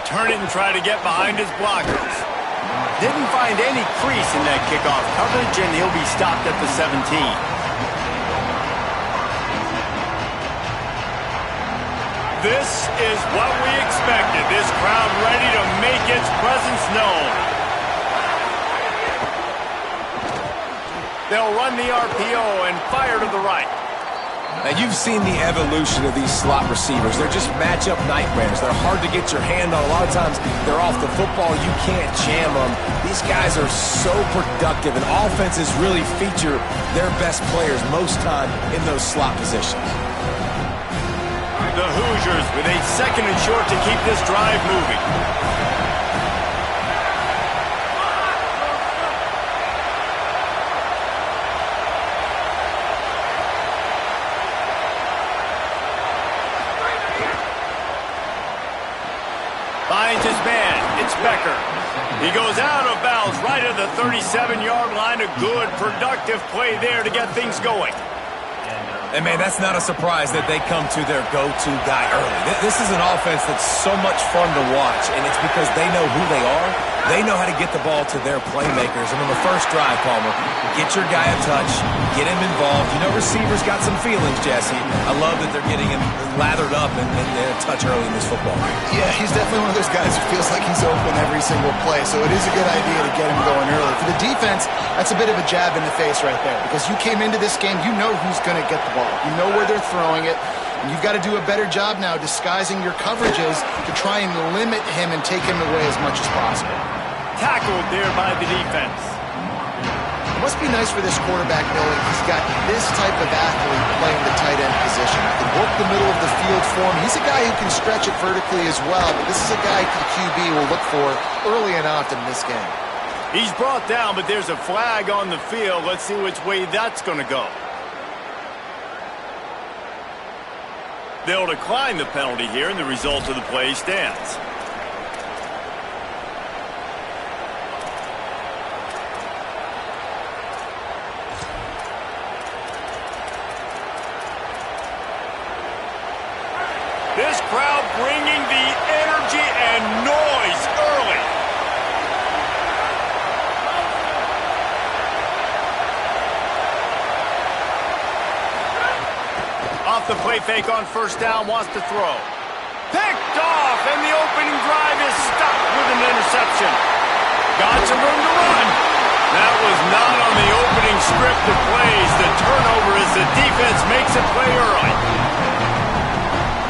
return it and try to get behind his blockers. Didn't find any crease in that kickoff coverage, and he'll be stopped at the 17. This is what we expected. This crowd ready to make its presence known. They'll run the RPO and fire to the right. Now, you've seen the evolution of these slot receivers. They're just matchup nightmares. They're hard to get your hand on. A lot of times, they're off the football. You can't jam them. These guys are so productive, and offenses really feature their best players most time in those slot positions. The Hoosiers with a second and short to keep this drive moving. Finds his man. It's Becker. He goes out of bounds right at the 37-yard line. A good, productive play there to get things going. And, man, that's not a surprise that they come to their go-to guy early. This is an offense that's so much fun to watch, and it's because they know who they are. They know how to get the ball to their playmakers. And on the first drive, Palmer, get your guy a touch, get him involved. You know receivers got some feelings, Jesse. I love that they're getting him lathered up and a touch early in this football game. Yeah, he's definitely one of those guys who feels like he's open every single play, so it is a good idea to get him going early. For the defense, that's a bit of a jab in the face right there, because you came into this game, you know who's going to get the ball. You know where they're throwing it, and you've got to do a better job now disguising your coverages to try and limit him and take him away as much as possible. Tackled there by the defense. It must be nice for this quarterback knowing he's got this type of athlete playing the tight end position. He can work the middle of the field for him. He's a guy who can stretch it vertically as well, but this is a guy the QB will look for early and often in this game. He's brought down, but there's a flag on the field. Let's see which way that's going to go. They'll decline the penalty here, and the result of the play stands. This crowd bringing the energy and noise early. Off the play fake on first down, wants to throw. Picked off, and the opening drive is stopped with an interception. Got some room to run. That was not on the opening script of plays. The turnover as the defense makes a play early.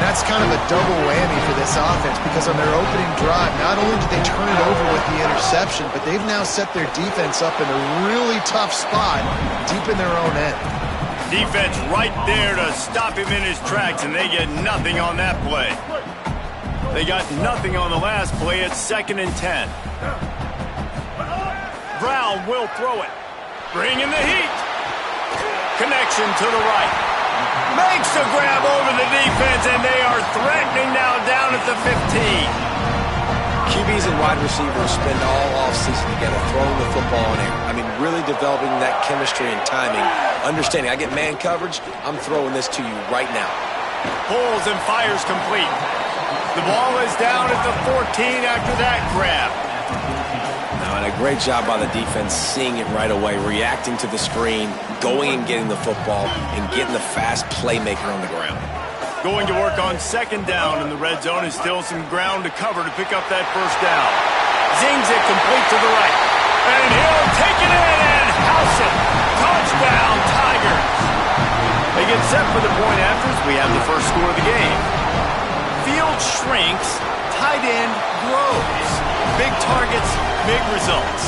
That's kind of a double whammy for this offense, because on their opening drive, not only did they turn it over with the interception, but they've now set their defense up in a really tough spot deep in their own end. Defense right there to stop him in his tracks, and they get nothing on that play. They got nothing on the last play. It's 2nd and 10. Brown will throw it. Bring in the heat. Connection to the right. Makes the grab over the defense, and they are threatening now down at the 15. QBs and wide receivers spend all offseason together throwing the football in air. I mean, really developing that chemistry and timing. Understanding, I get man coverage, I'm throwing this to you right now. Pulls and fires complete. The ball is down at the 14 after that grab. Now, and a great job by the defense seeing it right away, reacting to the screen, going and getting the football, and getting the fast playmaker on the ground. Going to work on 2nd down in the red zone, and still some ground to cover to pick up that first down. Zings it complete to the right. And he'll take it in and house it. Touchdown, Tigers. They get set for the point afters. We have the first score of the game. Field shrinks, tight end grows. Big targets, big results.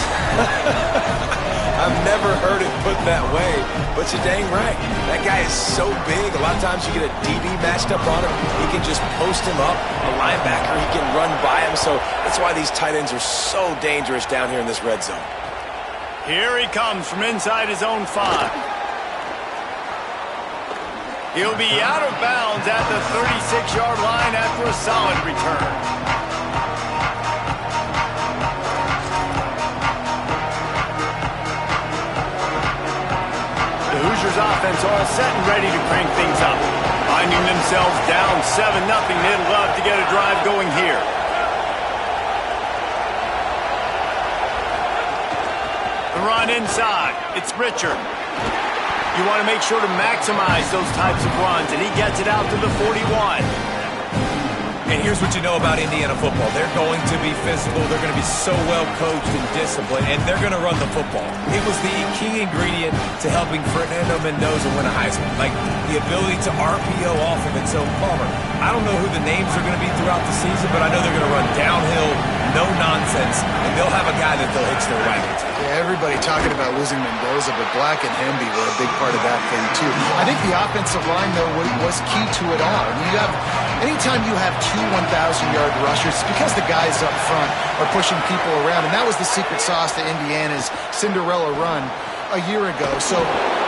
I've never heard it put that way, but you're dang right. That guy is so big. A lot of times you get a DB matched up on him. He can just post him up. A linebacker, he can run by him. So that's why these tight ends are so dangerous down here in this red zone. Here he comes from inside his own 5. He'll be out of bounds at the 36-yard line after a solid return. The Hoosiers offense all set and ready to crank things up. Finding themselves down 7-0, they'd love to get a drive going here. run inside. It's Richard. You want to make sure to maximize those types of runs, and he gets it out to the 41. And here's what you know about Indiana football. They're going to be physical. They're going to be so well coached and disciplined, and they're going to run the football. It was the key ingredient to helping Fernando Mendoza win a Heisman, like the ability to RPO off of it. So, Palmer, I don't know who the names are going to be throughout the season, but I know they're going to run downhill, no nonsense, and they'll have a guy that they'll hitch their wagon to. Yeah, everybody talking about losing Mendoza, but Black and Hemby were a big part of that thing, too. I think the offensive line, though, was key to it all. I mean, anytime you have two 1,000-yard rushers, it's because the guys up front are pushing people around, and that was the secret sauce to Indiana's Cinderella run a year ago. So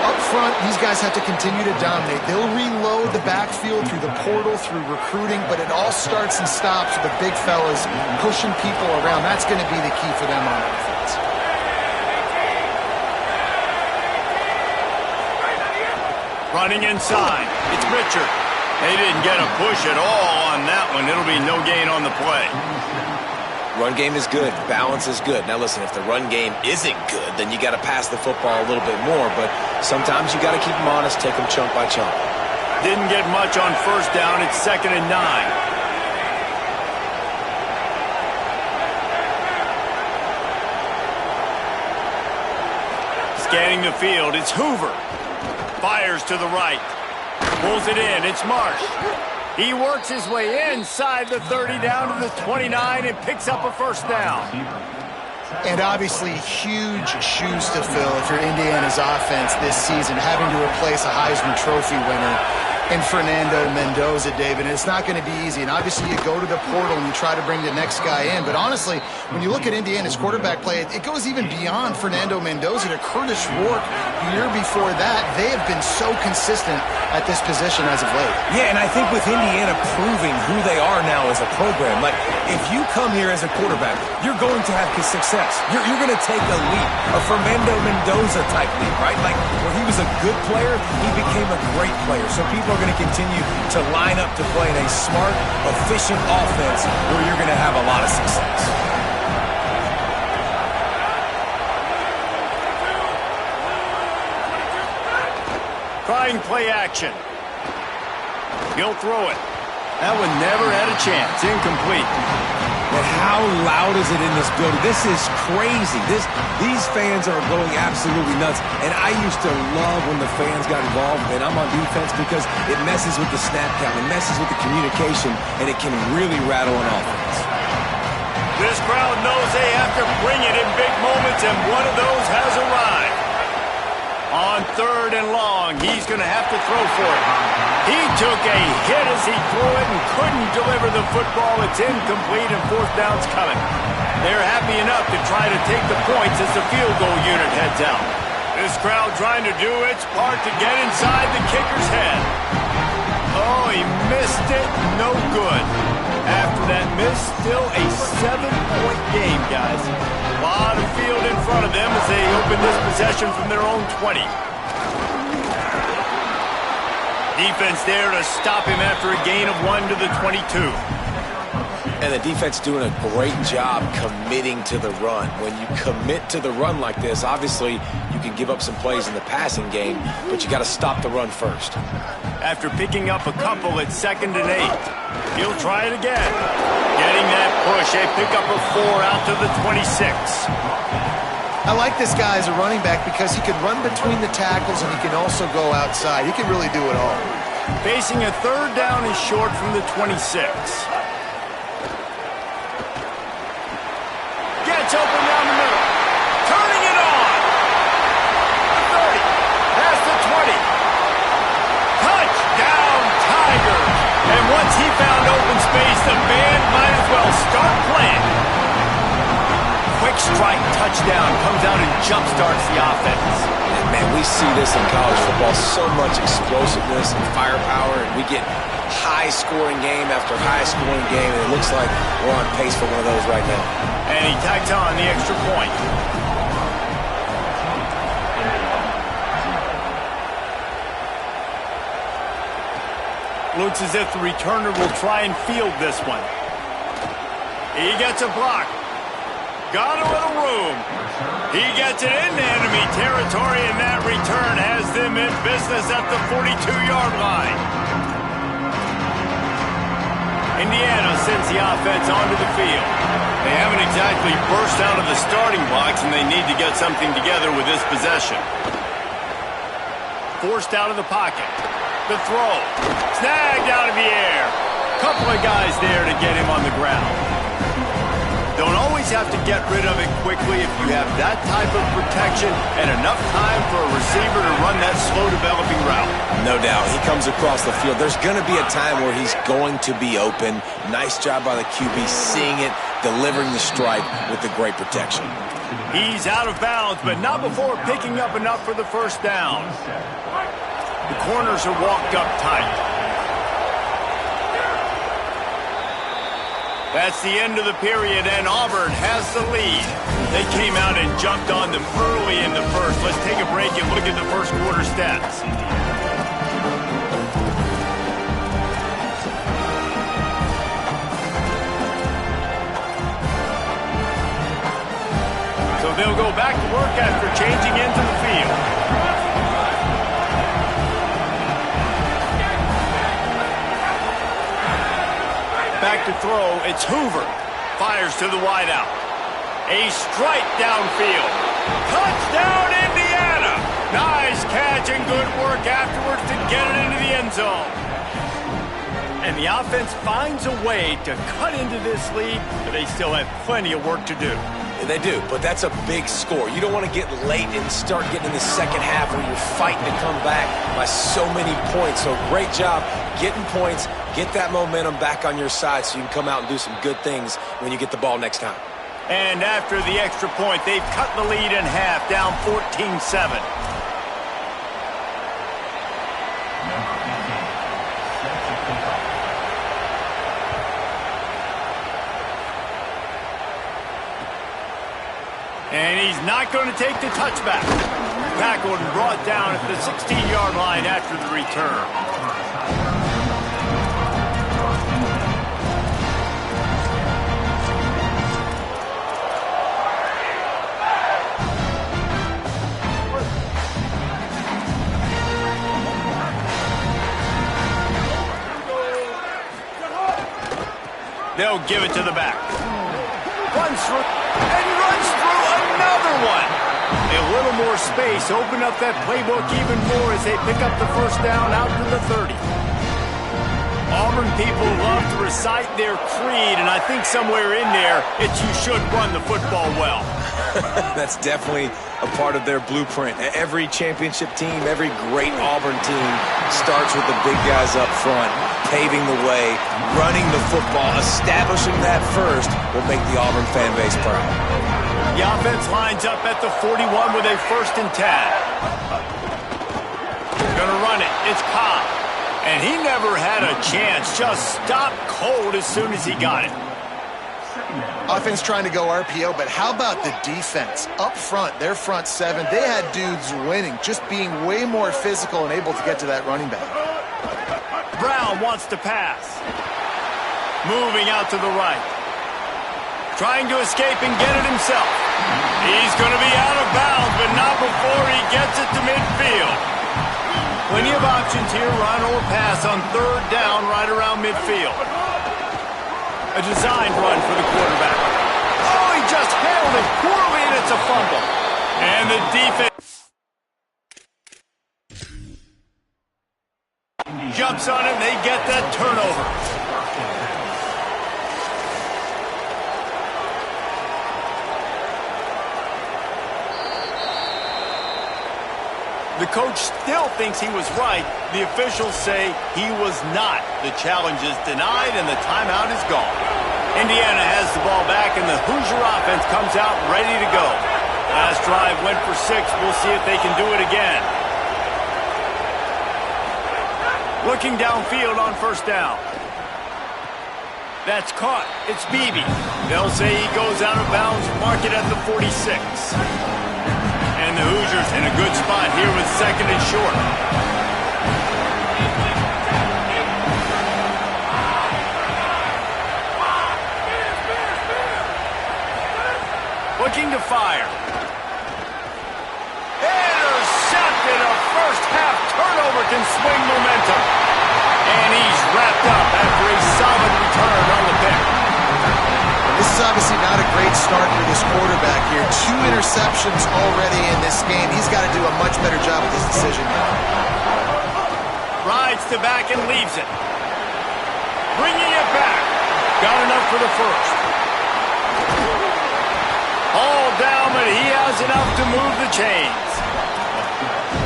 up front, these guys have to continue to dominate. They'll reload the backfield through the portal, through recruiting, but it all starts and stops with the big fellas pushing people around. That's going to be the key for them on offense. Running inside. It's Richard. They didn't get a push at all on that one. It'll be no gain on the play. Run game is good. Balance is good. Now, listen, if the run game isn't good, then you got to pass the football a little bit more. But sometimes you got to keep them honest, take them chunk by chunk. Didn't get much on first down. It's 2nd and 9. Scanning the field. It's Hoover. Fires to the right. Pulls it in. It's Marsh. He works his way inside the 30 down to the 29 and picks up a first down. And obviously huge shoes to fill if you're Indiana's offense this season, having to replace a Heisman Trophy winner in Fernando Mendoza, David. And it's not going to be easy. And obviously you go to the portal and you try to bring the next guy in. But honestly, when you look at Indiana's quarterback play, it goes even beyond Fernando Mendoza to Curtis Rourke. The year before that, they have been so consistent at this position as of late. Yeah, and I think with Indiana proving who they are now as a program, like if you come here as a quarterback, you're going to have success. You're going to take a leap, a Fernando Mendoza type leap, right? Like where he was a good player, he became a great player. So people are going to continue to line up to play in a smart, efficient offense where you're going to have a lot of success. Trying play action. He'll throw it. That one never had a chance. Incomplete. But how loud is it in this building? This is crazy. These fans are going absolutely nuts. And I used to love when the fans got involved, and I'm on defense because it messes with the snap count. It messes with the communication, and it can really rattle an offense. This crowd knows they have to bring it in big moments, and one of those has arrived. On 3rd and long, he's going to have to throw for it. He took a hit as he threw it and couldn't deliver the football. It's incomplete and 4th down's coming. They're happy enough to try to take the points as the field goal unit heads out. This crowd trying to do its part to get inside the kicker's head. Oh, he missed it. No good. After that miss, still a 7-point game, guys. A lot of field in front of them as they open this possession from their own 20. Defense there to stop him after a gain of 1 to the 22. And the defense doing a great job committing to the run. When you commit to the run like this, obviously you can give up some plays in the passing game, but you got to stop the run first. After picking up a couple at 2nd and 8, he'll try it again. Getting that push, a pickup of 4 out to the 26. I like this guy as a running back because he can run between the tackles and he can also go outside. He can really do it all. Facing a 3rd down and short from the 26. Gets open down the middle. Turning it on. 30. Past the 20. Touchdown, Tigers. And once he found open space, the band might as well start playing. Quick strike touchdown comes out and jump-starts the offense. And man, we see this in college football, so much explosiveness and firepower, and we get high-scoring game after high-scoring game, and it looks like we're on pace for one of those right now. And he tacks on the extra point. Looks as if the returner will try and field this one. He gets a block. got a little room. He gets it into enemy territory, and that return has them in business at the 42-yard line. Indiana sends the offense onto the field. They haven't exactly burst out of the starting blocks, and they need to get something together with this possession. Forced out of the pocket. The throw. Snagged out of the air. Couple of guys there to get him on the ground. Don't always have to get rid of it quickly if you have that type of protection and enough time for a receiver to run that slow-developing route. No doubt. He comes across the field. There's going to be a time where he's going to be open. Nice job by the QB seeing it, delivering the strike with the great protection. He's out of bounds, but not before picking up enough for the first down. The corners are walked up tight. That's the end of the period, and Auburn has the lead. They came out and jumped on them early in the first. Let's take a break and look at the first quarter stats. So they'll go back to work after changing into the field. Back to throw, it's Hoover. Fires to the wideout. A strike downfield. Touchdown, Indiana! Nice catch and good work afterwards to get it into the end zone. And the offense finds a way to cut into this lead, but they still have plenty of work to do. They do, but that's a big score. You don't want to get late and start getting in the second half where you're fighting to come back by so many points. So great job getting points, get that momentum back on your side so you can come out and do some good things when you get the ball next time. And after the extra point, they've cut the lead in half, down 14-7. And he's not going to take the touchback. Tackled and brought down at the 16-yard line after the return. They'll give it to the back. Runs through and runs through another one. A little more space. Open up that playbook even more as they pick up the first down out to the 30. Auburn people love to recite their creed, and I think somewhere in there, it's you should run the football well. That's definitely a part of their blueprint. Every championship team, every great Auburn team starts with the big guys up front, paving the way, running the football, establishing that first will make the Auburn fan base proud. The offense lines up at the 41 with a 1st and 10. Gonna run it. It's Cobb. And he never had a chance. Just stopped cold as soon as he got it. Offense trying to go RPO, but how about the defense? Up front, their front seven, they had dudes winning, just being way more physical and able to get to that running back. Brown wants to pass. Moving out to the right. Trying to escape and get it himself. He's going to be out of bounds, but not before he gets it to midfield. Plenty of options here, run or pass on 3rd down right around midfield. A designed run for the quarterback. Oh, he just handled it poorly, and it's a fumble. And the defense jumps on it, and they get that turnover. The coach still thinks he was right. The officials say he was not. The challenge is denied, and the timeout is gone. Indiana has the ball back, and the Hoosier offense comes out ready to go. Last drive went for 6. We'll see if they can do it again. Looking downfield on 1st down. That's caught. It's Beebe. They'll say he goes out of bounds. Mark it at the 46. And the Hoosiers in a good spot here with 2nd and short. fire. Intercepted. A first-half turnover can swing momentum. And he's wrapped up after a solid return on the pick. This is obviously not a great start for this quarterback here. 2 interceptions already in this game. He's got to do a much better job with his decision now. Rides to back and leaves it. Bringing it back. Got enough for the first. All down, but he has enough to move the chains.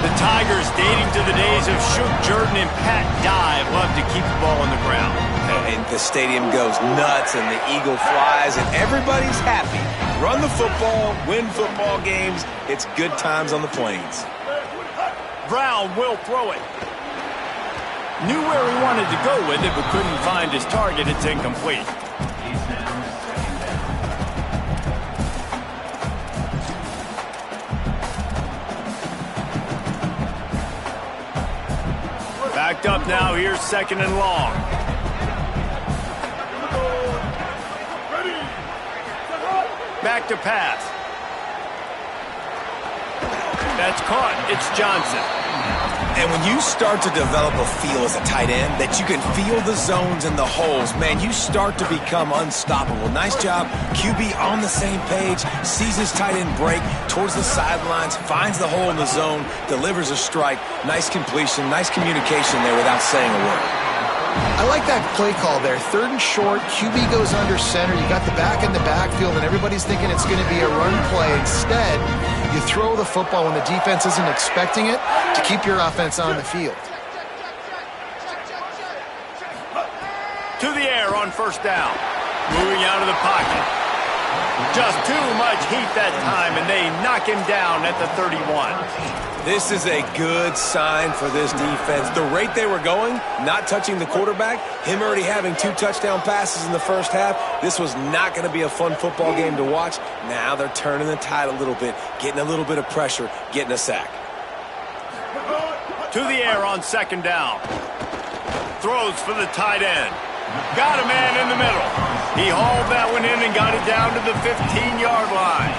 The Tigers, dating to the days of Shook Jordan and Pat Dye, love to keep the ball on the ground. And the stadium goes nuts, and the eagle flies, and everybody's happy. Run the football, win football games. It's good times on the plains. Brown will throw it. Knew where he wanted to go with it, but couldn't find his target. It's incomplete. Backed up now. Here's 2nd and long. Back to pass. That's caught. It's Johnson. And when you start to develop a feel as a tight end that you can feel the zones and the holes, man, you start to become unstoppable. Nice job. QB on the same page, sees his tight end break towards the sidelines, finds the hole in the zone, delivers a strike. Nice completion, nice communication there without saying a word. I like that play call there. 3rd and short, QB goes under center. You got the back in the backfield, and everybody's thinking it's going to be a run play. Instead, you throw the football when the defense isn't expecting it to keep your offense on the field. To the air on 1st down. Moving out of the pocket. Just too much heat that time, and they knock him down at the 31. This is a good sign for this defense. The rate they were going, not touching the quarterback, him already having 2 touchdown passes in the first half, this was not going to be a fun football game to watch. Now they're turning the tide a little bit, getting a little bit of pressure, getting a sack. To the air on 2nd down. Throws for the tight end. Got a man in the middle. He hauled that one in and got it down to the 15-yard line.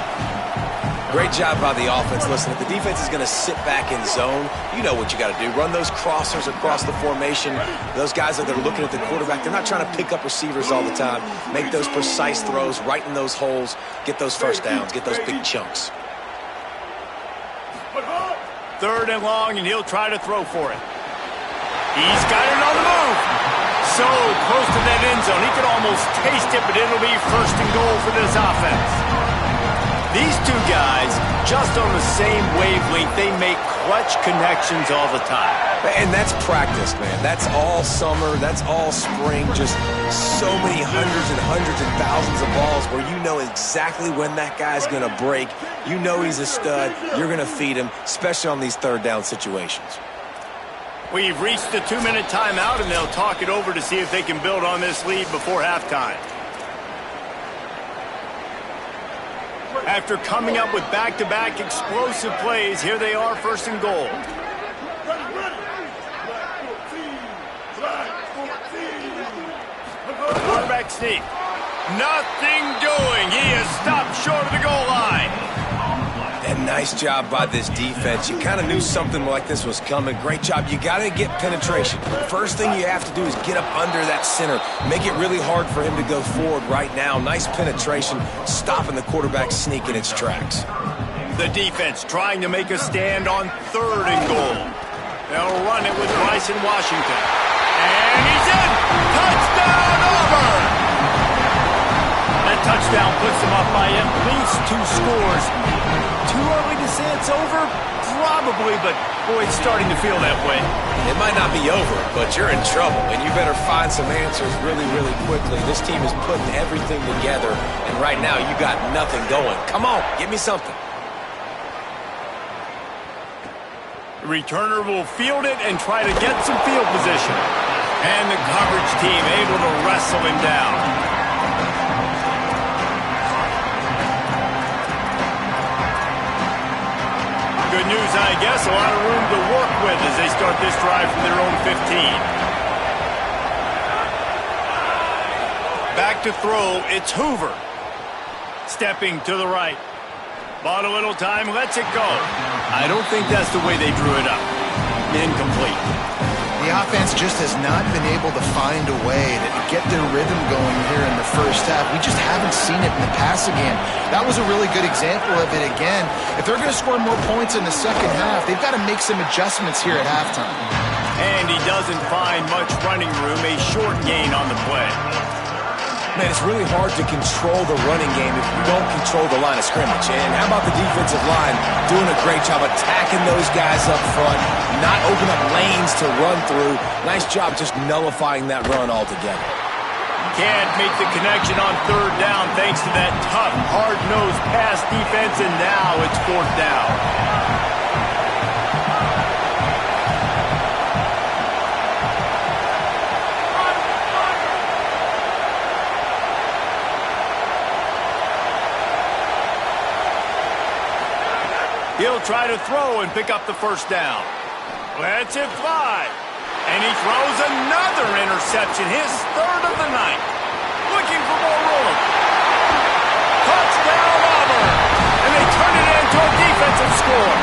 Great job by the offense. Listen, if the defense is going to sit back in zone, you know what you got to do. Run those crossers across the formation. Those guys that are looking at the quarterback, they're not trying to pick up receivers all the time. Make those precise throws right in those holes. Get those first downs. Get those big chunks. 3rd and long, and he'll try to throw for it. He's got it on the move. So close to that end zone. He could almost taste it, but it'll be 1st and goal for this offense. These 2 guys, just on the same wavelength, they make clutch connections all the time. And that's practice, man. That's all summer. That's all spring. Just so many hundreds and hundreds and thousands of balls where you know exactly when that guy's going to break. You know he's a stud. You're going to feed him, especially on these 3rd down situations. We've reached the 2-minute timeout, and they'll talk it over to see if they can build on this lead before halftime. After coming up with back-to-back explosive plays, here they are 1st and goal. Quarterback sneak. Nothing doing. He is stopped short of the goal line. And nice job by this defense. You kind of knew something like this was coming. Great job. You got to get penetration. First thing you have to do is get up under that center. Make it really hard for him to go forward right now. Nice penetration, stopping the quarterback sneak in its tracks. The defense trying to make a stand on 3rd and goal. They'll run it with Bryson Washington. And he's in! Touchdown, Auburn! That touchdown puts them up by at least 2 scores. Too early to say it's over? Probably, but boy, it's starting to feel that way. It might not be over, but you're in trouble, and you better find some answers really, really quickly. This team is putting everything together, and right now you got nothing going. Come on, give me something. The returner will field it and try to get some field position. And the coverage team able to wrestle him down. Good news, I guess. A lot of room to work with as they start this drive from their own 15. Back to throw. It's Hoover. Stepping to the right. Bought a little time, lets it go. I don't think that's the way they drew it up. Incomplete. The offense just has not been able to find a way to get their rhythm going here in the first half. We just haven't seen it in the passing game. That was a really good example of it again. If they're going to score more points in the second half, they've got to make some adjustments here at halftime. And he doesn't find much running room, a short gain on the play. Man, it's really hard to control the running game if you don't control the line of scrimmage. And how about the defensive line doing a great job attacking those guys up front, not opening up lanes to run through. Nice job just nullifying that run altogether. Can't make the connection on third down thanks to that tough, hard-nosed pass defense, and now it's fourth down. He'll try to throw and pick up the first down. Lets it fly. And he throws another interception, his third of the night. Looking for more room. Touchdown, Auburn. And they turn it into a defensive score.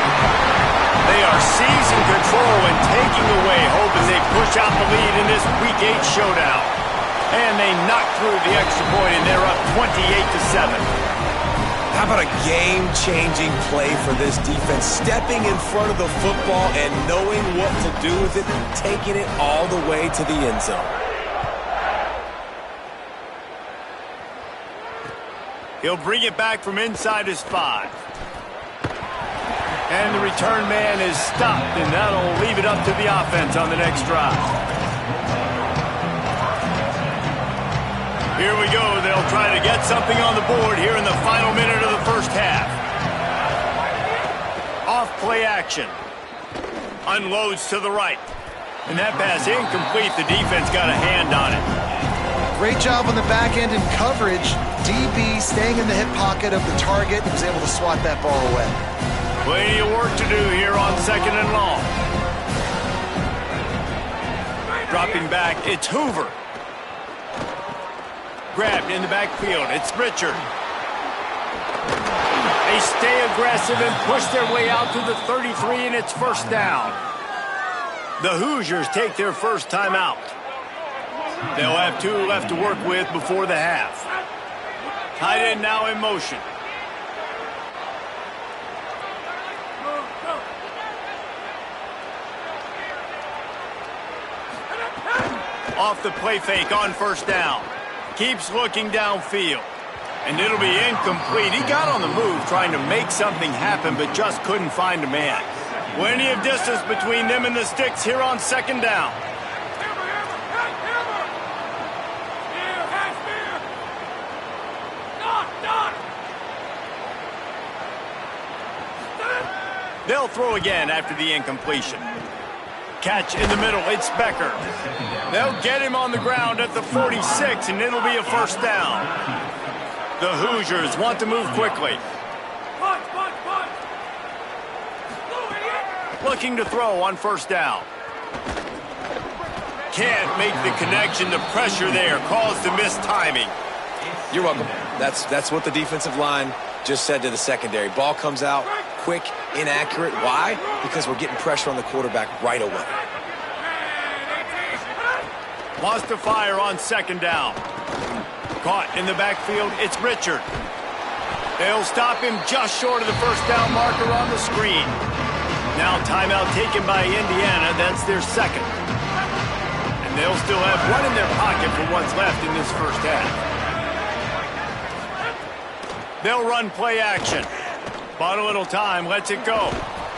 They are seizing control and taking away hope as they push out the lead in this Week 8 showdown. And they knock through the extra point, and they're up 28-7. How about a game-changing play for this defense, stepping in front of the football and knowing what to do with it, taking it all the way to the end zone. He'll bring it back from inside his 5. And the return man is stopped, and that'll leave it up to the offense on the next drive. Here we go. They'll try to get something on the board here in the final minute of the first half. Off play action. Unloads to the right. And that pass incomplete. The defense got a hand on it. Great job on the back end in coverage. DB staying in the hip pocket of the target and was able to swat that ball away. Plenty of work to do here on second and long. Dropping back, it's Hoover. Grabbed in the backfield. It's Richard. They stay aggressive and push their way out to the 33, and it's first down. The Hoosiers take their first time out. They'll have 2 left to work with before the half. Tight end now in motion. Off the play fake on first down. Keeps looking downfield. And it'll be incomplete. He got on the move trying to make something happen, but just couldn't find a man. Plenty of distance between them and the sticks here on second down. They'll throw again after the incompletion. Catch in the middle, it's Becker. They'll get him on the ground at the 46, and it'll be a first down. The Hoosiers want to move quickly. Looking to throw on first down. Can't make the connection. The pressure there caused the missed timing. You're welcome. That's what the defensive line just said to the secondary. Ball comes out quick, inaccurate. Why? Because we're getting pressure on the quarterback right away. Lost to fire on second down. Caught in the backfield, it's Richard. They'll stop him just short of the first down marker on the screen. Now timeout taken by Indiana. That's their second. And they'll still have one in their pocket for what's left in this first half. They'll run play action. Bought a little time, lets it go.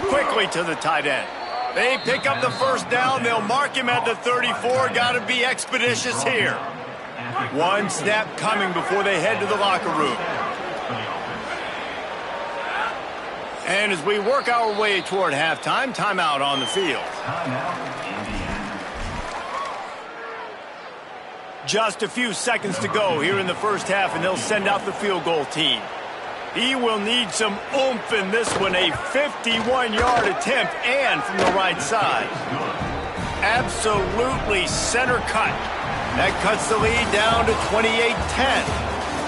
Quickly to the tight end. They pick up the first down. They'll mark him at the 34. Got to be expeditious here. One snap coming before they head to the locker room. And as we work our way toward halftime, timeout on the field. Just a few seconds to go here in the first half, and they'll send out the field goal team. He will need some oomph in this one, a 51-yard attempt, and from the right side. Absolutely center cut. That cuts the lead down to 28-10.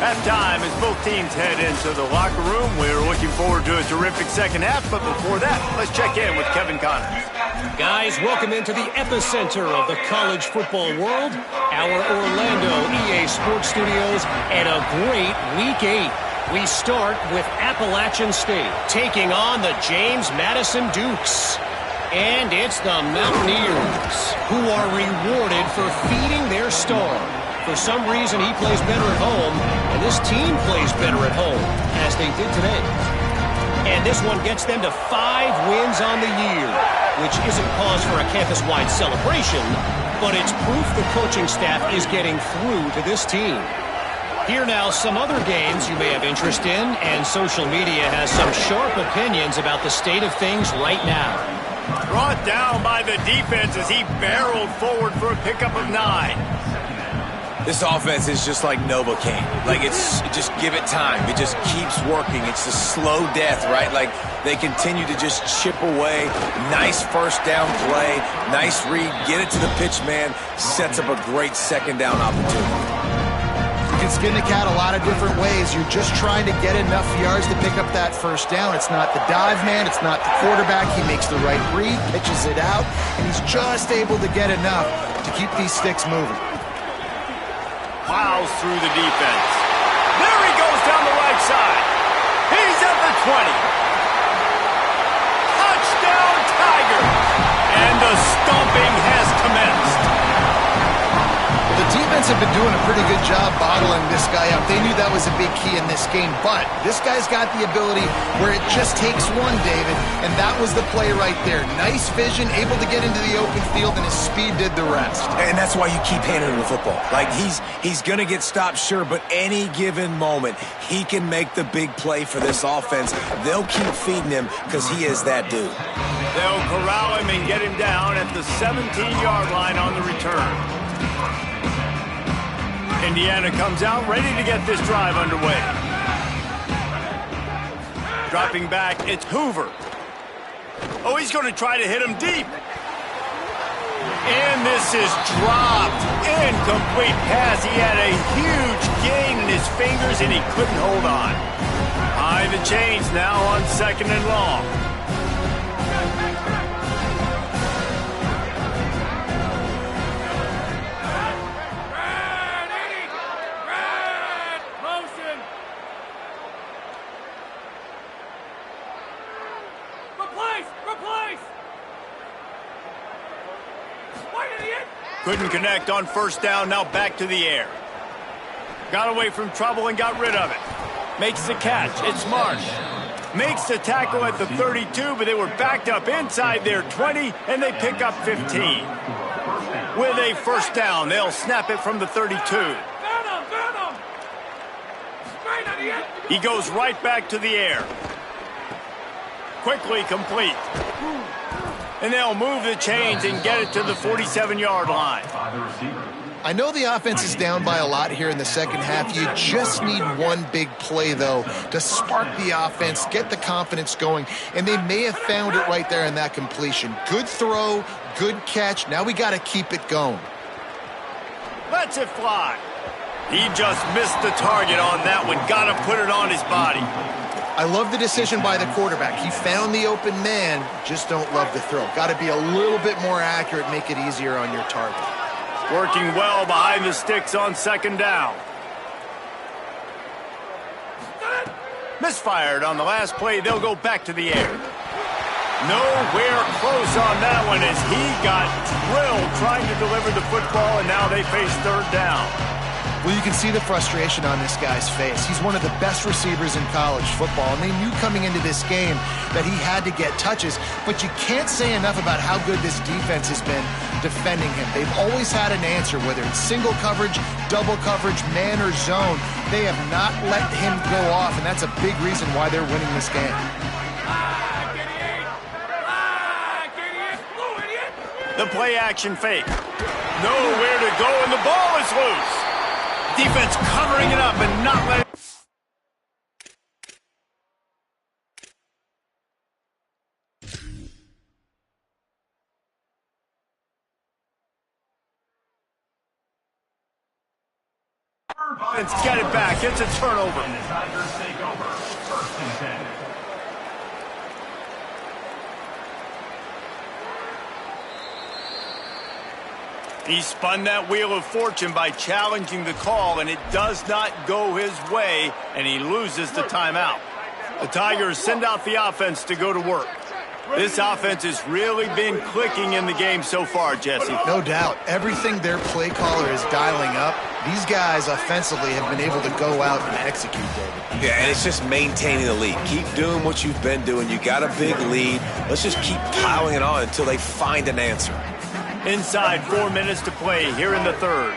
Halftime as both teams head into the locker room. We're looking forward to a terrific second half, but before that, let's check in with Kevin Connors. Guys, welcome into the epicenter of the college football world, our Orlando EA Sports Studios, and a great Week 8. We start with Appalachian State taking on the James Madison Dukes. And it's the Mountaineers who are rewarded for feeding their star. For some reason, he plays better at home, and this team plays better at home, as they did today. And this one gets them to 5 wins on the year, which isn't cause for a campus-wide celebration, but it's proof the coaching staff is getting through to this team. Here now, some other games you may have interest in, and social media has some sharp opinions about the state of things right now. Brought down by the defense as he barreled forward for a pickup of 9. This offense is just like Novocaine. Like, just give it time. It just keeps working. It's a slow death, right? Like, they continue to just chip away. Nice first down play. Nice read. Get it to the pitch man. Sets up a great second down opportunity. You can skin the cat a lot of different ways. You're just trying to get enough yards to pick up that first down. It's not the dive man. It's not the quarterback. He makes the right read, pitches it out, and he's just able to get enough to keep these sticks moving. Plows through the defense. There he goes down the right side. He's at the 20. Touchdown, Tigers! And the stomping has commenced. The defense have been doing a pretty good job bottling this guy up. They knew that was a big key in this game, but this guy's got the ability where it just takes one, David, and that was the play right there. Nice vision, able to get into the open field, and his speed did the rest. And that's why you keep handing him the football. Like, he's going to get stopped, sure, but any given moment, he can make the big play for this offense. They'll keep feeding him because he is that dude. They'll corral him and get him down at the 17-yard line on the return. Indiana comes out ready to get this drive underway. Dropping back, it's Hoover. Oh, he's going to try to hit him deep. And this is dropped. Incomplete pass. He had a huge gain in his fingers, and he couldn't hold on. High the chains now on 2nd and long. Couldn't connect on first down, now back to the air. Got away from trouble and got rid of it. Makes the catch, it's Marsh. Makes the tackle at the 32, but they were backed up inside their 20, and they pick up 15. With a first down, they'll snap it from the 32. He goes right back to the air. Quickly complete. And they'll move the chains and get it to the 47-yard line. I know the offense is down by a lot here in the second half. You just need one big play, though, to spark the offense, get the confidence going, and they may have found it right there in that completion. Good throw, good catch. Now we got to keep it going. Lets it fly. He just missed the target on that one. Got to put it on his body. I love the decision by the quarterback. He found the open man, just don't love the throw. Got to be a little bit more accurate, make it easier on your target. Working well behind the sticks on 2nd down. Misfired on the last play. They'll go back to the air. Nowhere close on that one as he got drilled trying to deliver the football, and now they face 3rd down. Well, you can see the frustration on this guy's face. He's one of the best receivers in college football, and they knew coming into this game that he had to get touches, but you can't say enough about how good this defense has been defending him. They've always had an answer, whether it's single coverage, double coverage, man or zone. They have not let him go off, and that's a big reason why they're winning this game. The play action fake. Nowhere to go, and the ball is loose. Defense covering it up and not letting... Let's get it back. It's a turnover. He spun that wheel of fortune by challenging the call, and it does not go his way, and he loses the timeout. The Tigers send out the offense to go to work. This offense has really been clicking in the game so far, Jesse. No doubt. Everything their play caller is dialing up, these guys offensively have been able to go out and execute, David. Yeah, and it's just maintaining the lead. Keep doing what you've been doing. You got a big lead. Let's just keep piling it on until they find an answer. Inside 4 minutes to play here in the third.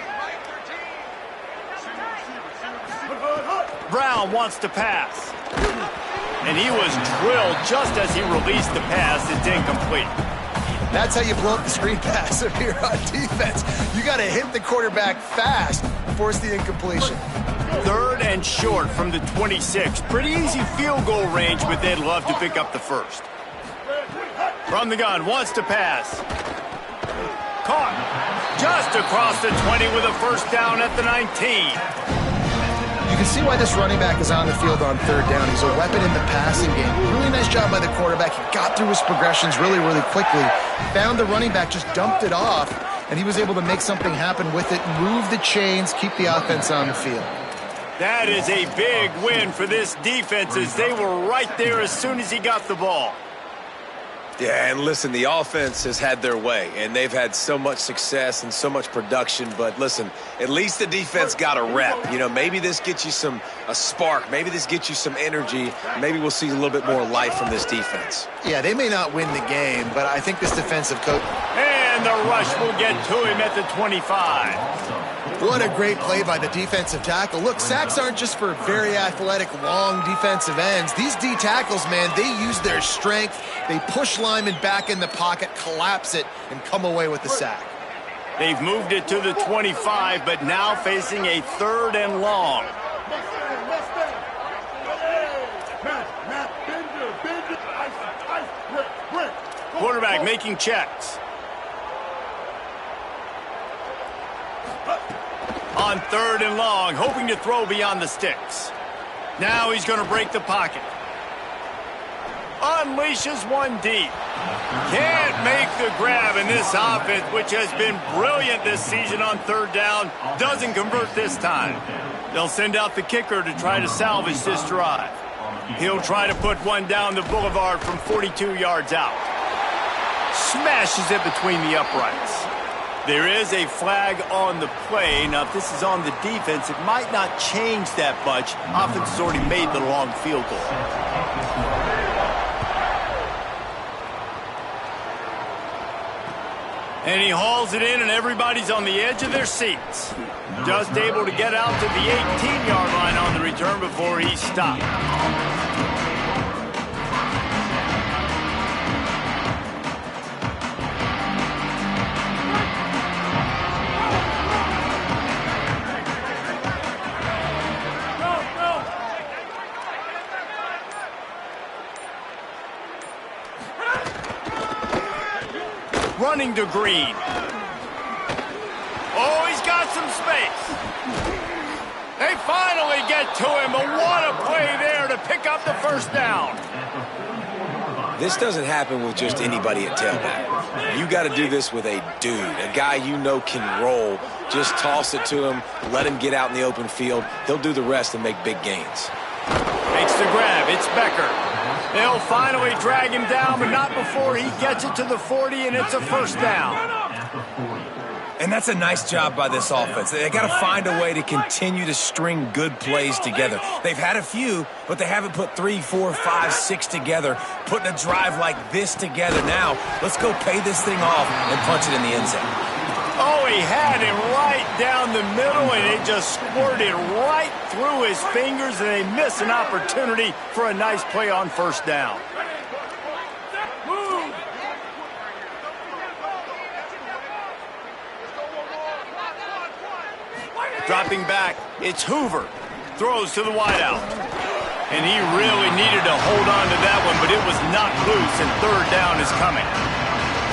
Brown wants to pass. And he was drilled just as he released the pass. It's incomplete. That's how you blow up the screen pass if you're on defense. You got to hit the quarterback fast and force the incompletion. Third and short from the 26. Pretty easy field goal range, but they'd love to pick up the first. From the gun, wants to pass. Caught. Just across the 20 with a first down at the 19. You can see why this running back is on the field on third down. He's a weapon in the passing game. Really nice job by the quarterback. He got through his progressions really, really quickly. Found the running back, just dumped it off, and he was able to make something happen with it, move the chains, keep the offense on the field. That is a big win for this defense as they were right there as soon as he got the ball. Yeah, and listen, the offense has had their way, and they've had so much success and so much production. But listen, at least the defense got a rep. You know, maybe this gets you a spark. Maybe this gets you some energy. Maybe we'll see a little bit more life from this defense. Yeah, they may not win the game, but I think this defensive coach... And the rush will get to him at the 25. What a great play by the defensive tackle. Look, sacks aren't just for very athletic, long defensive ends. These D tackles, man, they use their strength. They push linemen back in the pocket, collapse it, and come away with the sack. They've moved it to the 25, but now facing a third and long. Quarterback making checks. On third and long, hoping to throw beyond the sticks. Now he's going to break the pocket. Unleashes one deep. Can't make the grab, in this offense, which has been brilliant this season on third down, doesn't convert this time. They'll send out the kicker to try to salvage this drive. He'll try to put one down the boulevard from 42 yards out. Smashes it between the uprights. There is a flag on the play. Now, if this is on the defense, it might not change that much. Offense has already made the long field goal. And he hauls it in, and everybody's on the edge of their seats. Just able to get out to the 18-yard line on the return before he stopped. Running to Green. Oh, he's got some space. They finally get to him, but what a play there to pick up the first down. This doesn't happen with just anybody at tailback. You got to do this with a dude, a guy you know can roll. Just toss it to him, let him get out in the open field. He'll do the rest and make big gains. Makes the grab. It's Becker. They'll finally drag him down, but not before he gets it to the 40, and it's a first down. And that's a nice job by this offense. They got to find a way to continue to string good plays together. They've had a few, but they haven't put 3, 4, 5, 6 together. Putting a drive like this together now, let's go pay this thing off and punch it in the end zone. Oh, he had him right down the middle, and it just squirted right through his fingers, and they miss an opportunity for a nice play on first down. Dropping back, it's Hoover. Throws to the wideout. And he really needed to hold on to that one, but it was not loose, and third down is coming.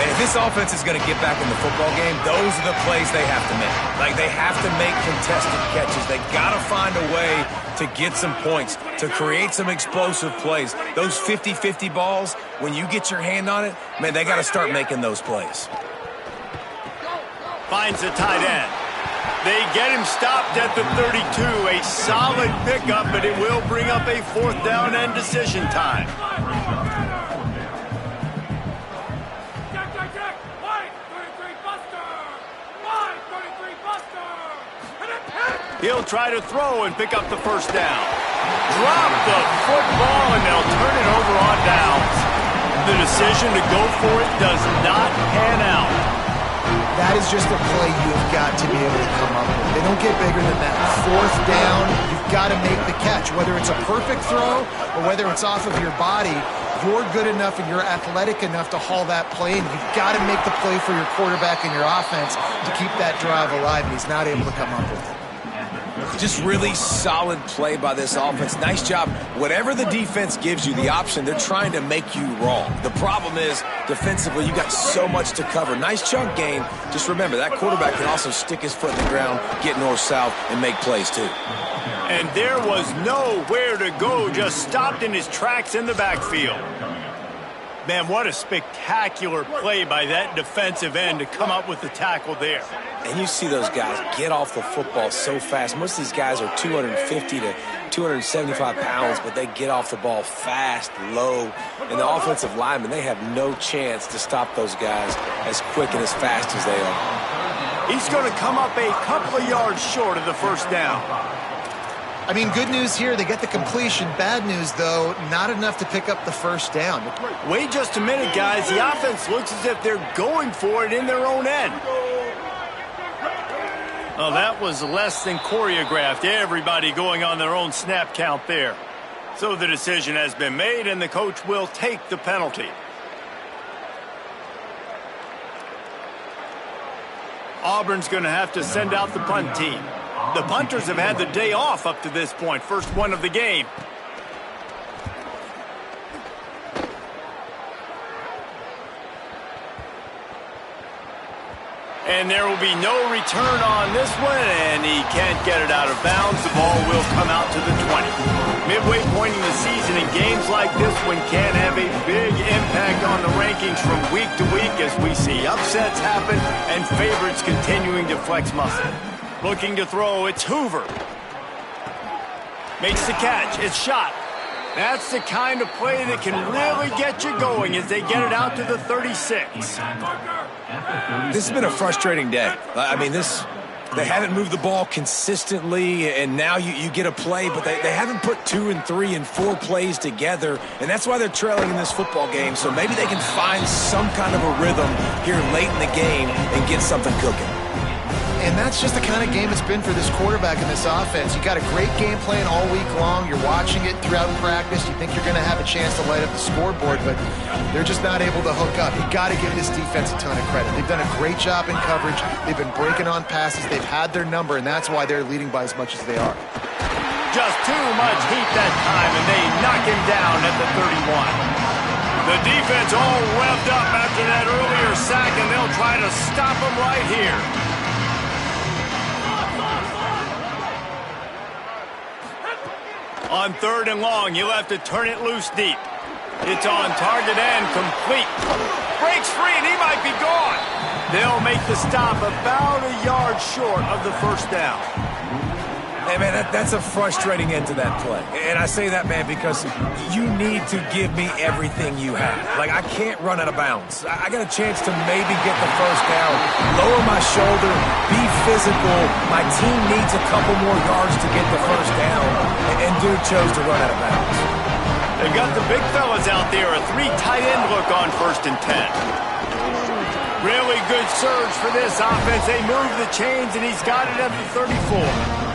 And if this offense is going to get back in the football game, those are the plays they have to make. Like, they have to make contested catches. They got to find a way to get some points, to create some explosive plays. Those 50-50 balls, when you get your hand on it, man, they got to start making those plays. Finds the tight end. They get him stopped at the 32. A solid pickup, but it will bring up a 4th down and decision time. He'll try to throw and pick up the first down. Drop the football, and they'll turn it over on downs. The decision to go for it does not pan out. That is just a play you've got to be able to come up with. They don't get bigger than that. 4th down, you've got to make the catch. Whether it's a perfect throw or whether it's off of your body, you're good enough and you're athletic enough to haul that play in. You've got to make the play for your quarterback and your offense to keep that drive alive, and he's not able to come up with it. Just really solid play by this offense. Nice job. Whatever the defense gives you, the option, they're trying to make you wrong. The problem is, defensively, you got so much to cover. Nice chunk gain. Just remember, that quarterback can also stick his foot in the ground, get north-south, and make plays too. And there was nowhere to go, just stopped in his tracks in the backfield. Man, what a spectacular play by that defensive end to come up with the tackle there. And you see those guys get off the football so fast. Most of these guys are 250 to 275 pounds, but they get off the ball fast, low. And the offensive linemen, they have no chance to stop those guys as quick and as fast as they are. He's going to come up a couple of yards short of the first down. I mean, good news here, they get the completion. Bad news, though, not enough to pick up the first down. Wait just a minute, guys. The offense looks as if they're going for it in their own end. Oh, that was less than choreographed. Everybody going on their own snap count there. So the decision has been made, and the coach will take the penalty. Auburn's going to have to send out the punt team. The punters have had the day off up to this point. First one of the game. And there will be no return on this one, and he can't get it out of bounds. The ball will come out to the 20. Midway point in the season, and games like this one can have a big impact on the rankings from week to week as we see upsets happen and favorites continuing to flex muscle. Looking to throw, it's Hoover. Makes the catch, it's shot. That's the kind of play that can really get you going as they get it out to the 36. This has been a frustrating day. I mean, they haven't moved the ball consistently, and now you get a play, but they haven't put 2 and 3 and 4 plays together, and that's why they're trailing in this football game. So maybe they can find some kind of a rhythm here late in the game and get something cooking. And that's just the kind of game it's been for this quarterback and this offense. You got a great game plan all week long. You're watching it throughout practice. You think you're going to have a chance to light up the scoreboard, but they're just not able to hook up. You got to give this defense a ton of credit. They've done a great job in coverage. They've been breaking on passes. They've had their number, and that's why they're leading by as much as they are. Just too much heat that time, and they knock him down at the 31. The defense all revved up after that earlier sack, and they'll try to stop him right here. On 3rd and long, he'll have to turn it loose deep. It's on target and complete. Breaks free, and he might be gone. They'll make the stop about a yard short of the first down. Hey, man, that's a frustrating end to that play. And I say that, man, because you need to give me everything you have. Like, I can't run out of bounds. I got a chance to maybe get the first down, lower my shoulder, be physical. My team needs a couple more yards to get the first down, and dude chose to run out of bounds. They've got the big fellas out there, a 3 tight end look on 1st and 10. Really good surge for this offense. They move the chains, and he's got it at the 34.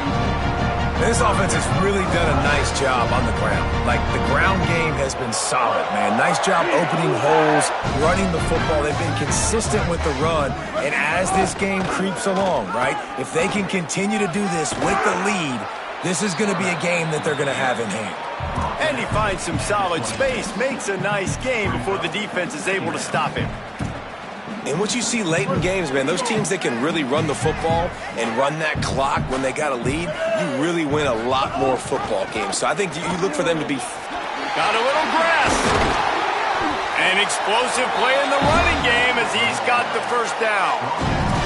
This offense has really done a nice job on the ground. Like, the ground game has been solid, man. Nice job opening holes, running the football. They've been consistent with the run. And as this game creeps along, right, if they can continue to do this with the lead, this is going to be a game that they're going to have in hand. And he finds some solid space, makes a nice game before the defense is able to stop him. And what you see late in games, man, those teams that can really run the football and run that clock when they got a lead, you really win a lot more football games. So I think you look for them to be... Got a little grass. An explosive play in the running game as he's got the first down.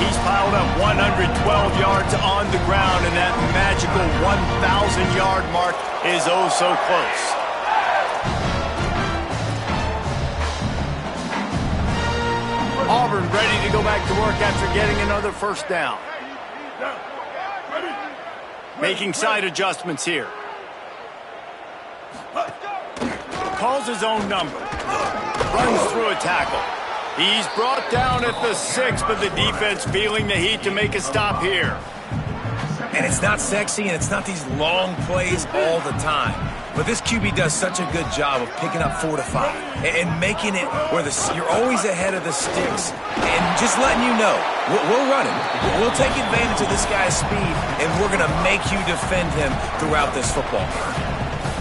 He's piled up 112 yards on the ground, and that magical 1,000-yard mark is oh so close. Auburn ready to go back to work after getting another first down. Making side adjustments here. Calls his own number. Runs through a tackle. He's brought down at the 6, but the defense feeling the heat to make a stop here. And it's not sexy, and it's not these long plays all the time. But this QB does such a good job of picking up 4 to 5 and making it where you're always ahead of the sticks and just letting you know, we'll run it. We'll take advantage of this guy's speed, and we're going to make you defend him throughout this football game.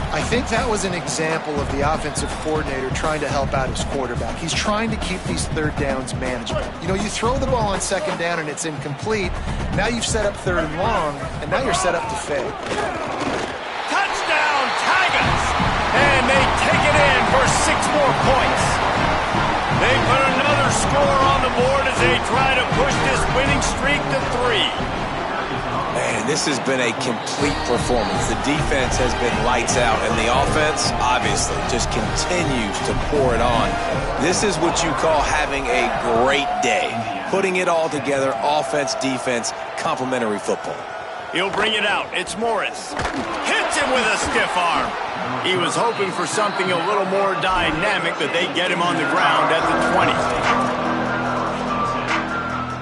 I think that was an example of the offensive coordinator trying to help out his quarterback. He's trying to keep these third downs manageable. You know, you throw the ball on second down and it's incomplete. Now you've set up third and long, and now you're set up to fail. Touchdown, Tigers! And they take it in for 6 more points. They put another score on the board as they try to push this winning streak to 3. Man, this has been a complete performance. The defense has been lights out, and the offense, obviously, just continues to pour it on. This is what you call having a great day. Putting it all together, offense, defense, complementary football. He'll bring it out. It's Morris. Hits him with a stiff arm. He was hoping for something a little more dynamic, but they get him on the ground at the 20.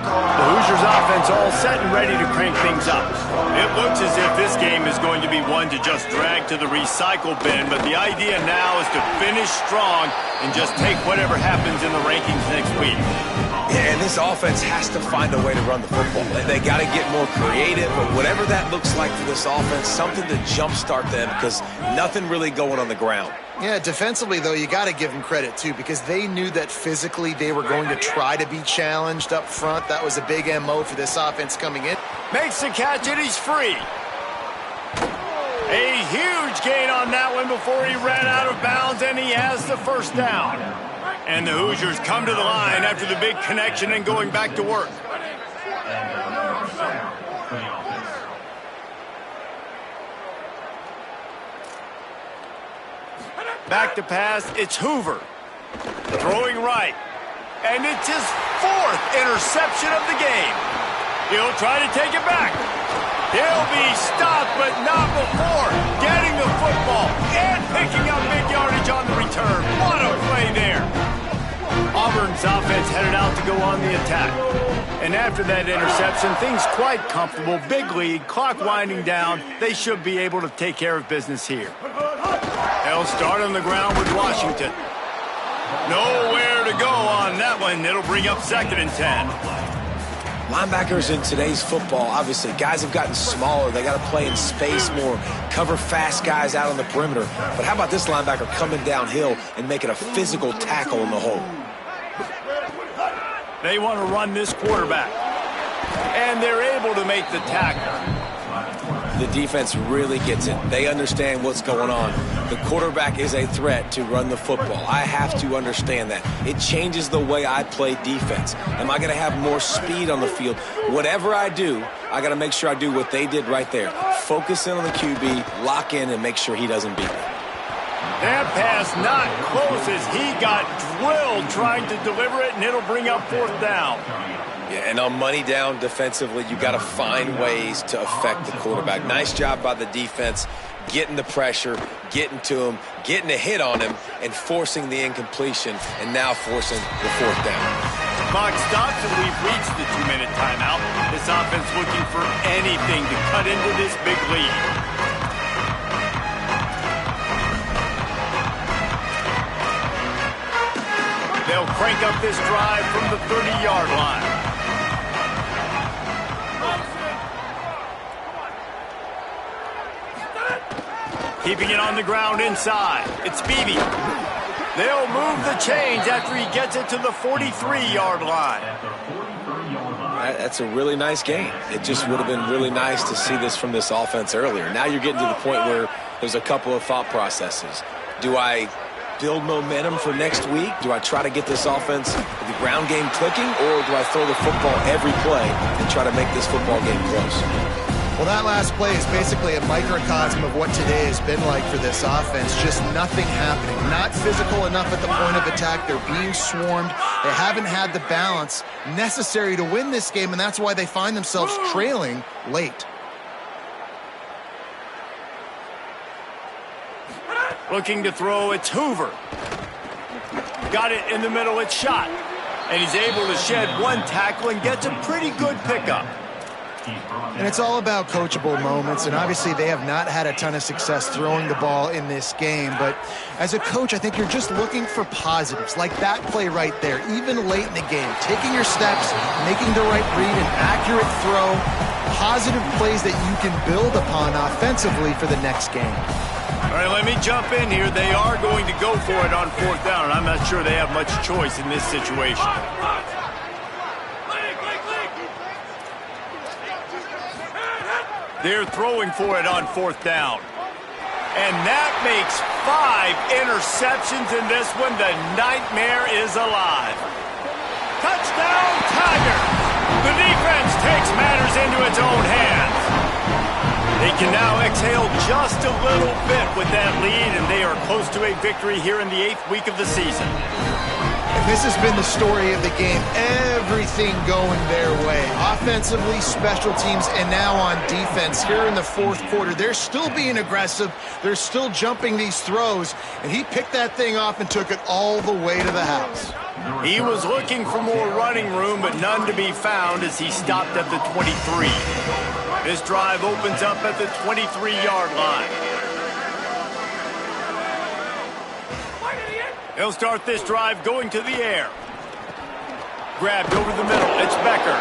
The Hoosiers offense all set and ready to crank things up. It looks as if this game is going to be one to just drag to the recycle bin, but the idea now is to finish strong and just take whatever happens in the rankings next week. Yeah, and this offense has to find a way to run the football. They got to get more creative, but whatever that looks like for this offense, something to jumpstart them because nothing really going on the ground. Yeah, defensively, though, you got to give them credit, too, because they knew that physically they were going to try to be challenged up front. That was a big MO for this offense coming in. Makes the catch, and he's free. A huge gain on that one before he ran out of bounds, and he has the first down. And the Hoosiers come to the line after the big connection and going back to work. Back to pass, it's Hoover. Throwing right. And it's his 4th interception of the game. He'll try to take it back. He'll be stopped, but not before getting the football and picking up big yardage on the return. What a play there. Auburn's offense headed out to go on the attack. And after that interception, things quite comfortable. Big lead, clock winding down. They should be able to take care of business here. They'll start on the ground with Washington. Nowhere to go on that one. It'll bring up 2nd and 10. Linebackers in today's football, obviously, guys have gotten smaller. They got to play in space more, cover fast guys out on the perimeter. But how about this linebacker coming downhill and making a physical tackle in the hole? They want to run this quarterback. And they're able to make the tackle. The defense really gets it. They understand what's going on. The quarterback is a threat to run the football. I have to understand that. It changes the way I play defense. Am I going to have more speed on the field? Whatever I do, I got to make sure I do what they did right there. Focus in on the QB, lock in, and make sure he doesn't beat me. That pass not close as he got drilled trying to deliver it, and it'll bring up 4th down. Yeah, and on money down defensively, you got to find ways to affect the quarterback. Nice job by the defense, getting the pressure, getting to him, getting a hit on him, and forcing the incompletion, and now forcing the 4th down. Clock stops, and we've reached the 2-minute timeout. This offense looking for anything to cut into this big lead. They'll crank up this drive from the 30-yard line. Keeping it on the ground inside. It's Beebe. They'll move the chains after he gets it to the 43-yard line. That's a really nice game. It just would have been really nice to see this from this offense earlier. Now you're getting to the point where there's a couple of thought processes. Do I build momentum for next week? Do I try to get this offense, the ground game clicking, or do I throw the football every play and try to make this football game close? Well, that last play is basically a microcosm of what today has been like for this offense. Just nothing happening. Not physical enough at the point of attack. They're being swarmed. They haven't had the balance necessary to win this game, and that's why they find themselves trailing late. Looking to throw, it's Hoover. Got it in the middle, it's shot. And he's able to shed one tackle and gets a pretty good pickup. And it's all about coachable moments, and obviously they have not had a ton of success throwing the ball in this game, but as a coach, I think you're just looking for positives, like that play right there, even late in the game, taking your steps, making the right read, an accurate throw, positive plays that you can build upon offensively for the next game. All right, let me jump in here. They are going to go for it on 4th down, and I'm not sure they have much choice in this situation. They're throwing for it on 4th down. And that makes 5 interceptions in this one. The nightmare is alive. Touchdown, Tigers! The defense takes matters into its own hands. They can now exhale just a little bit with that lead, and they are close to a victory here in the 8th week of the season. And this has been the story of the game. Everything going their way. Offensively, special teams, and now on defense here in the 4th quarter. They're still being aggressive. They're still jumping these throws. And he picked that thing off and took it all the way to the house. He was looking for more running room, but none to be found as he stopped at the 23. This drive opens up at the 23-yard line. He'll start this drive going to the air. Grabbed over the middle. It's Becker.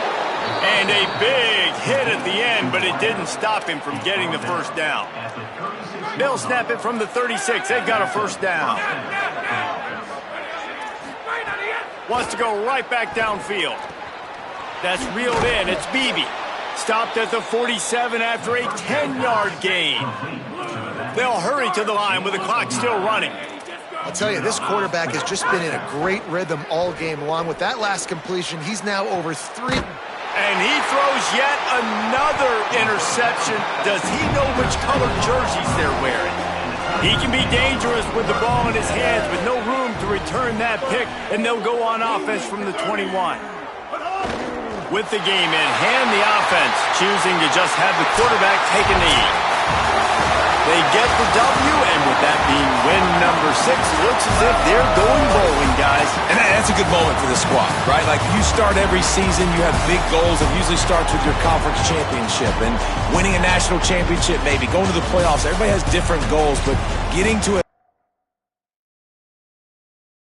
And a big hit at the end, but it didn't stop him from getting the first down. They'll snap it from the 36. They've got a first down. Wants to go right back downfield. That's reeled in. It's Beebe. Stopped at the 47 after a 10-yard gain. They'll hurry to the line with the clock still running. I'll tell you, this quarterback has just been in a great rhythm all game long. With that last completion, he's now over 3. And he throws yet another interception. Does he know which color jerseys they're wearing? He can be dangerous with the ball in his hands, with no room to return that pick, and they'll go on offense from the 21. With the game in hand, the offense choosing to just have the quarterback take a knee. They get the W, and with that being win number 6, it looks as if they're going bowling, guys. And that's a good moment for the squad, right? Like, you start every season, you have big goals. It usually starts with your conference championship and winning a national championship, maybe going to the playoffs. Everybody has different goals, but getting to